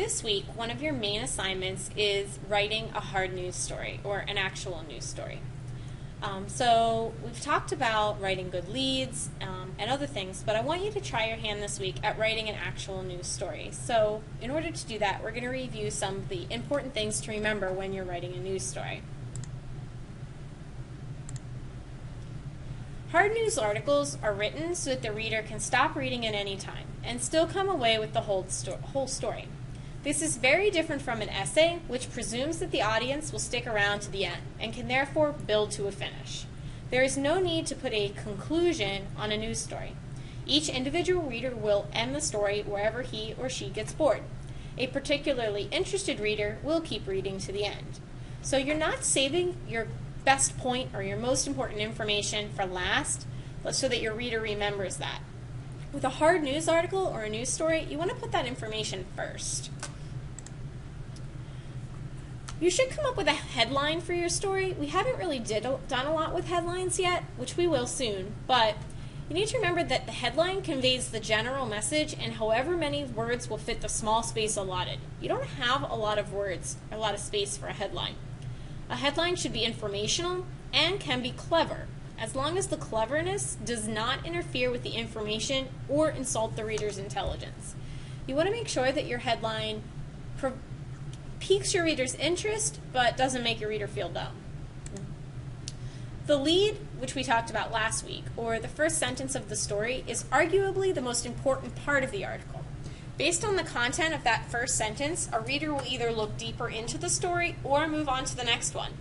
This week, one of your main assignments is writing a hard news story or an actual news story. So we've talked about writing good leads and other things, but I want you to try your hand this week at writing an actual news story. So in order to do that, we're going to review some of the important things to remember when you're writing a news story. Hard news articles are written so that the reader can stop reading at any time and still come away with the whole story. This is very different from an essay, which presumes that the audience will stick around to the end and can therefore build to a finish. There is no need to put a conclusion on a news story. Each individual reader will end the story wherever he or she gets bored. A particularly interested reader will keep reading to the end. So you're not saving your best point or your most important information for last, but so that your reader remembers that. With a hard news article or a news story, you want to put that information first. You should come up with a headline for your story. We haven't really done a lot with headlines yet, which we will soon, but you need to remember that the headline conveys the general message and however many words will fit the small space allotted. You don't have a lot of words, a lot of space for a headline. A headline should be informational and can be clever, as long as the cleverness does not interfere with the information or insult the reader's intelligence. You want to make sure that your headline piques your reader's interest, but doesn't make your reader feel dumb. The lead, which we talked about last week, or the first sentence of the story, is arguably the most important part of the article. Based on the content of that first sentence, a reader will either look deeper into the story or move on to the next one.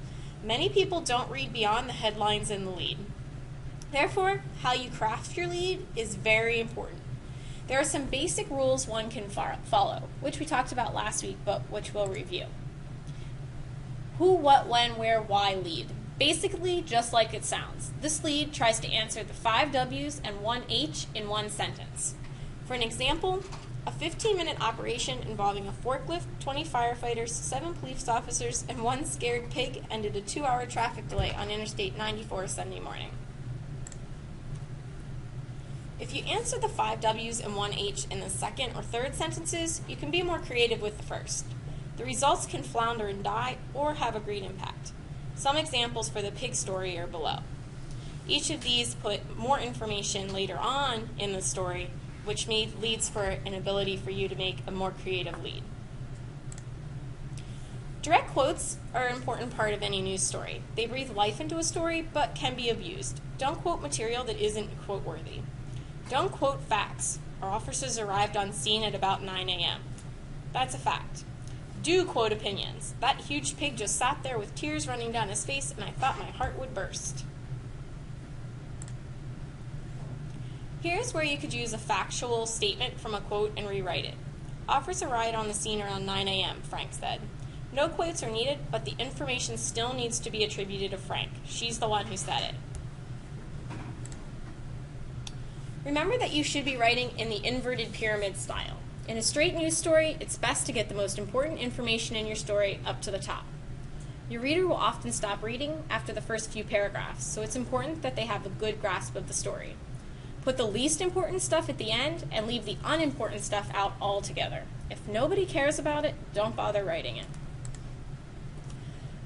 Many people don't read beyond the headlines in the lead. Therefore, how you craft your lead is very important. There are some basic rules one can follow, which we talked about last week, but which we'll review. Who, what, when, where, why lead. Basically, just like it sounds. This lead tries to answer the 5 W's and 1 H in one sentence. For an example, a 15-minute operation involving a forklift, 20 firefighters, 7 police officers, and 1 scared pig ended a 2-hour traffic delay on Interstate 94 Sunday morning. If you answer the 5 W's and 1 H in the second or third sentences, you can be more creative with the first. The results can flounder and die or have a great impact. Some examples for the pig story are below. Each of these put more information later on in the story, which leads for an ability for you to make a more creative lead. Direct quotes are an important part of any news story. They breathe life into a story, but can be abused. Don't quote material that isn't quote-worthy. Don't quote facts. Our officers arrived on scene at about 9 a.m. That's a fact. Do quote opinions. That huge pig just sat there with tears running down his face, and I thought my heart would burst. Here's where you could use a factual statement from a quote and rewrite it. Officers arrived on the scene around 9 a.m., Frank said. No quotes are needed, but the information still needs to be attributed to Frank. She's the one who said it. Remember that you should be writing in the inverted pyramid style. In a straight news story, it's best to get the most important information in your story up to the top. Your reader will often stop reading after the first few paragraphs, so it's important that they have a good grasp of the story. Put the least important stuff at the end and leave the unimportant stuff out altogether. If nobody cares about it, don't bother writing it.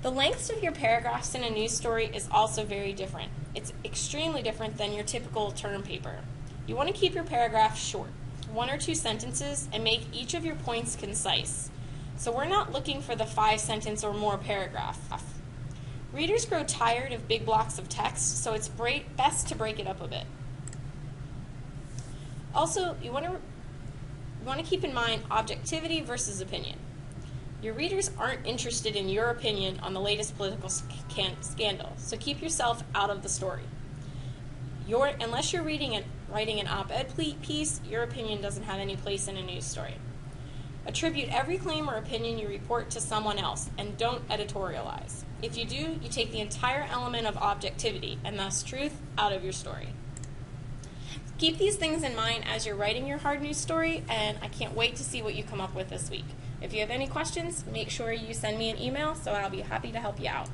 The lengths of your paragraphs in a news story is also very different. It's extremely different than your typical term paper. You want to keep your paragraphs short, 1 or 2 sentences, and make each of your points concise. So we're not looking for the 5-sentence or more paragraph. Readers grow tired of big blocks of text, so it's best to break it up a bit. Also, you want to keep in mind objectivity versus opinion. Your readers aren't interested in your opinion on the latest political scandal, so keep yourself out of the story. Unless you're writing an op-ed piece, your opinion doesn't have any place in a news story. Attribute every claim or opinion you report to someone else, and don't editorialize. If you do, you take the entire element of objectivity, and thus truth, out of your story. Keep these things in mind as you're writing your hard news story, and I can't wait to see what you come up with this week. If you have any questions, make sure you send me an email, so I'll be happy to help you out.